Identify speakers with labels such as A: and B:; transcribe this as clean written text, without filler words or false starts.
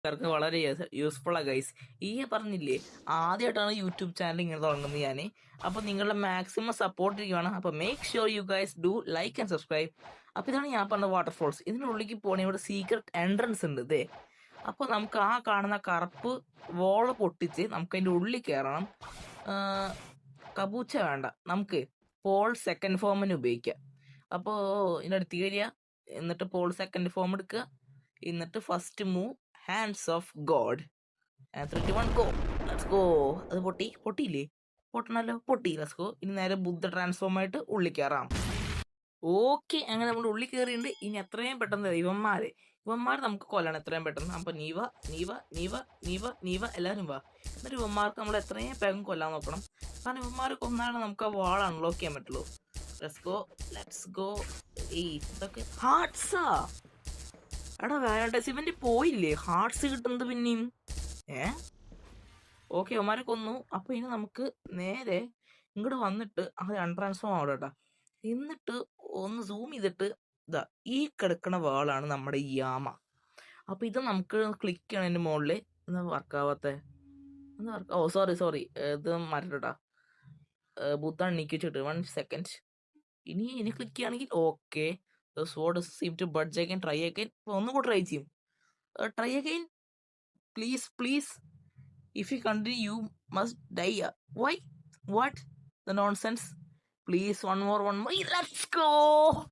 A: ആൾക്കാർക്ക് വളരെ യൂസ്ഫുള്ളാണ് ഗൈസ്. ഈ പറഞ്ഞില്ലേ, ആദ്യമായിട്ടാണ് യൂട്യൂബ് ചാനൽ ഇങ്ങനെ തുടങ്ങുന്നത് ഞാൻ. അപ്പോൾ നിങ്ങളുടെ മാക്സിമം സപ്പോർട്ട് ചെയ്യുകയാണ്. അപ്പോൾ make sure you guys do like and subscribe. അപ്പോൾ ഇതാണ് ഞാൻ പറഞ്ഞ വാട്ടർഫോൾസ്. ഇതിനുള്ളിലേക്ക് പോകണമെങ്കിൽ ഇവിടെ സീക്രട്ട് എൻട്രൻസ് ഉണ്ട് ഇതേ. അപ്പോൾ നമുക്ക് ആ കാണുന്ന കറുപ്പ് വോള് പൊട്ടിച്ച് നമുക്ക് അതിൻ്റെ ഉള്ളിൽ കയറണം. കബൂച്ച വേണ്ട, നമുക്ക് പോൾ സെക്കൻഡ് ഫോമിന് ഉപയോഗിക്കാം. അപ്പോൾ ഇതിൻ്റെ അടുത്ത് വരിക, എന്നിട്ട് പോൾ സെക്കൻഡ് ഫോം എടുക്കുക, എന്നിട്ട് first move hands of God. 3, 2, 1 go. Let's go. അത് പൊട്ടിയില്ലേ? പൊട്ടണല്ലോ, പൊട്ടി. Let's go. ഇനി നേരെ ബുദ്ധ ട്രാൻസ്ഫോം ആയിട്ട് ഉള്ളിൽ കയറാം. ഓക്കെ, അങ്ങനെ നമ്മൾ ഉള്ളിൽ കയറിയിട്ടുണ്ട്. ഇനി എത്രയും പെട്ടെന്ന് ഇവന്മാർ നമുക്ക് കൊല്ലണം എത്രയും പെട്ടെന്ന്. അപ്പോൾ നീവ എല്ലാവരും വാ. എന്നിട്ട് ഇവന്മാർക്ക് നമ്മൾ എത്രയും വേഗം കൊല്ലാൻ നോക്കണം. കാരണം ഇവന്മാർ കൊന്നാണ് നമുക്ക് ആ വാൾ അൺലോക്ക് ചെയ്യാൻ പറ്റുള്ളൂ. Let's go. ഇതൊക്കെ ഹാർട്ട്സാ? എടാ വാലന്റൈൻസ് ഇവന്റ് പോയില്ലേ ഹാർട്ട്സ് കിട്ടുന്നത് പിന്നെയും? ഓക്കെ, അവന്മാരെ കൊന്നു. അപ്പോൾ ഇനി നമുക്ക് നേരെ ഇങ്ങോട്ട് വന്നിട്ട് അത് അൺട്രാൻസ്ഫോം ആവട്ടെ കേട്ടോ. എന്നിട്ട് ഒന്ന് സൂം ചെയ്തിട്ട് ഇതാ ഈ കിടക്കണ വാളാണ് നമ്മുടെ യാമ. അപ്പോൾ ഇത് നമുക്ക് ക്ലിക്ക് ചെയ്യണം അതിൻ്റെ മുകളിൽ. എന്താ വർക്കാവാത്ത? സോറി ഇത് മാറ്റട്ടാ. ബുദ്ധ എണ്ണിക്ക് വെച്ചിട്ട് 1 സെക്കൻഡ്. ഇനി ക്ലിക്ക് ചെയ്യുകയാണെങ്കിൽ okay. sword seem to budge again. Try again. ഒന്നും കൂടെ ട്രൈ ചെയ്യും. Try again. Please. If you continue, you must die. Why? What? The nonsense. Please, one more. Let's go.